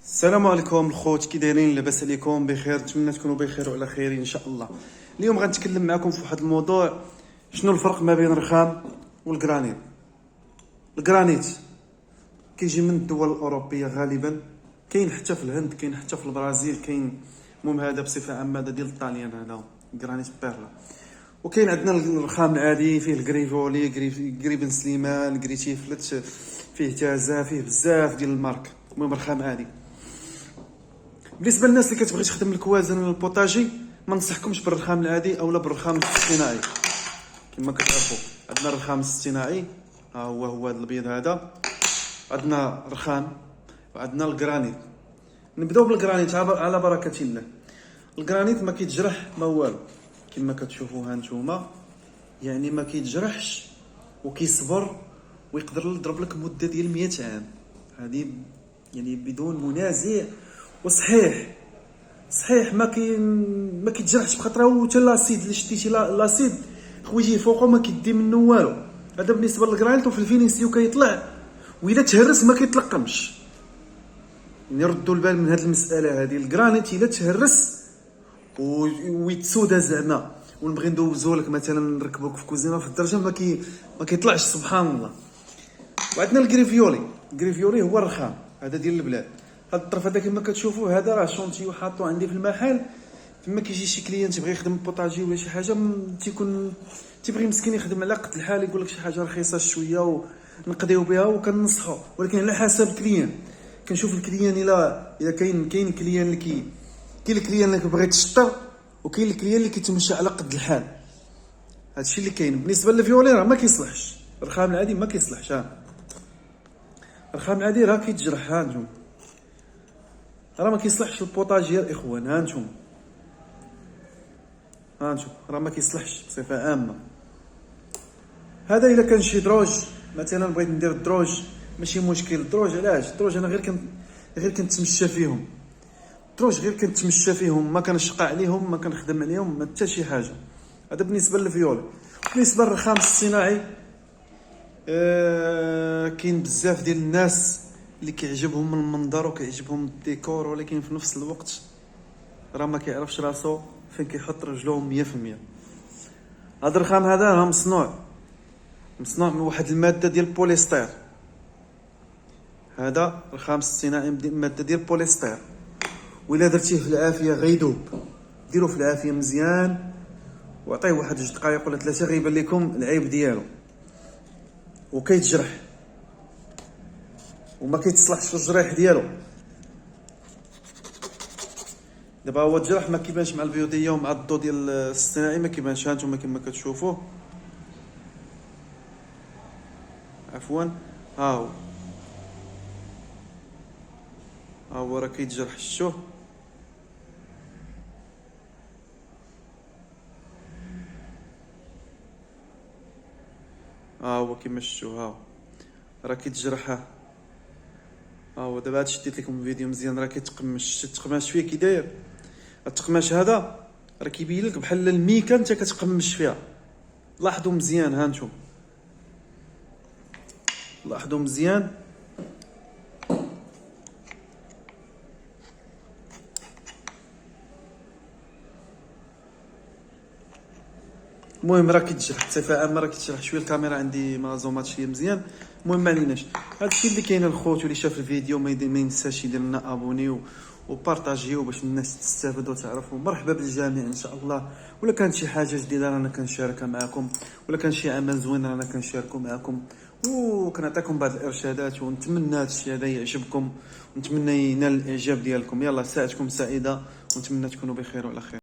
السلام عليكم الخوت، كي دايرين؟ لاباس عليكم؟ بخير؟ نتمنى تكونوا بخير وعلى خير ان شاء الله. اليوم غنتكلم معكم في واحد الموضوع. شنو الفرق ما بين الرخام والجرانيت؟ الجرانيت كيجي من الدول الاوروبيه غالبا، كاين حتى في الهند، كاين حتى في البرازيل، كاين. المهم هذا بصفه عامه هذا ديال الطاليان، هذا جرانيت بيرلا. وكاين عندنا الرخام العادي، فيه الجريفولي، جريبن سليمان، جريتيفلت، فيه تازا، فيه بزاف ديال المارك. المهم رخام عادي. بالنسبه للناس اللي كتبغي تخدم الكوازن البوطاجي، ما ننصحكمش بالرخام العادي اولا بالرخام الاصطناعي. كما كتعرفوا عندنا الرخام الاصطناعي، ها هو هذا الابيض هذا. عندنا رخام وعندنا الجرانيت. نبداو بالجرانيت على بركه الله. الجرانيت ما كيتجرح ما والو، كما كتشوفوا ها نتوما، يعني ما كيتجرحش وكيصبر ويقدر يضرب لك مده ديال 100 عام. هذه يعني بدون منازع. وصحيح ما كيتجرحش، بخاطر هو حتى لاسيد اللي شديتي لاسيد خويتيه فوقه ما كيدي منه والو. هذا بالنسبه للجرانيت. وفي الفينيسيو كيطلع، واذا تهرس ما كيتلقمش. يعني ردوا البال من هذه المساله هذه. الجرانيت الا تهرس ويتسودا زعما ونبغي ندوزو لك مثلا نركبوك في كوزينه في الدرجه ما كيطلعش، سبحان الله. وعندنا الجريفيولي هو الرخام هذا ديال البلاد. هذا الطرف هذا كما كتشوفوا، هذا راه شونتي وحاطو عندي في المحل. فما كيجي شي كليان تيبغي يخدم بوطاجي ولا شي حاجه، تيبغي مسكين يخدم على قد الحال، يقول لك شي حاجه رخيصه شويه ونقضيو بها وكننصحو. ولكن على حسب الكليان، كنشوف الكليان الا كاين كليان اللي كاين الكليان اللي كيبغي يتشطر، وكاين الكليان اللي كيتمشى على قد الحال. هادشي اللي كاين. بالنسبه للفيولي راه ما كيصلحش، الرخام العادي ما كيصلحش. الرخام العادي راه كيتجرح. ها نتوما راه ما كيصلحش البوطاجي الاخوان. ها نتوما راه ما كيصلحش بصفه عامه. هذا الا كان شي دروج مثلا، بغيت ندير الدروج ماشي مشكل. الدروج علاش؟ الدروج انا غير كنتمشى فيهم. الدروج غير كنتمشى فيهم، ما كنشقى عليهم، ما كنخدم عليهم، ما حتى شي حاجه. هذا بالنسبه للفيول. بالنسبه للرخام الصناعي، كاين بزاف ديال الناس اللي كيعجبهم المنظر وكيعجبهم الديكور، ولكن في نفس الوقت راه ما كيعرفش راسو فين كيحط رجلو 100%. هذا الرخام هذا راه مصنوع من واحد الماده ديال البوليستير. هذا الرخام الصناعي ماده ديال البوليستير، وإلا درتيه في العافيه غيدوب. ديروه في العافيه مزيان وعطيه واحد 2 دقائق ولا 3، غيبان لكم العيب ديالو. وكيتجرح وما كيتصلحش في الجريح ديالو. دابا هو الجرح ما كيبانش مع البيوضيه ومع الضو ديال الاصطناعي، ما كيبانش. هانتوما كما كتشوفوه، عفوا، ها هو راه كيتجرح. شتوه؟ هو كما شفتوا، راه كيتجرح. ها هو دابا هاد شديت لكم الفيديو مزيان، راه كيتقمش. التقماش فيه كي داير. التقماش هذا راه كيبين لك بحال الميكا انت كتقمش فيها. لاحظوا مزيان. هانتوما لاحظوا مزيان. المهم راه كيتجرح بصفه عامه، راه كيتجرح شويه. الكاميرا عندي ما زوماتش ليا مزيان. المهم ما عليناش. هادشي اللي كاين الخوت، واللي شاف الفيديو ما ينساش يدير لنا ابوني وبارطاجيو باش الناس تستافد وتعرفوا. مرحبا بالجميع ان شاء الله. ولا كانت شي حاجه جديده رانا كنشاركها معكم، ولا كان شي عمل زوين رانا كنشاركو معكم، وكنعطيكم بعض الارشادات. ونتمنى هادشي هذا يعجبكم، ونتمنى ينال الاعجاب ديالكم. يلا ساعتكم سعيده، ونتمنى تكونوا بخير وعلى خير.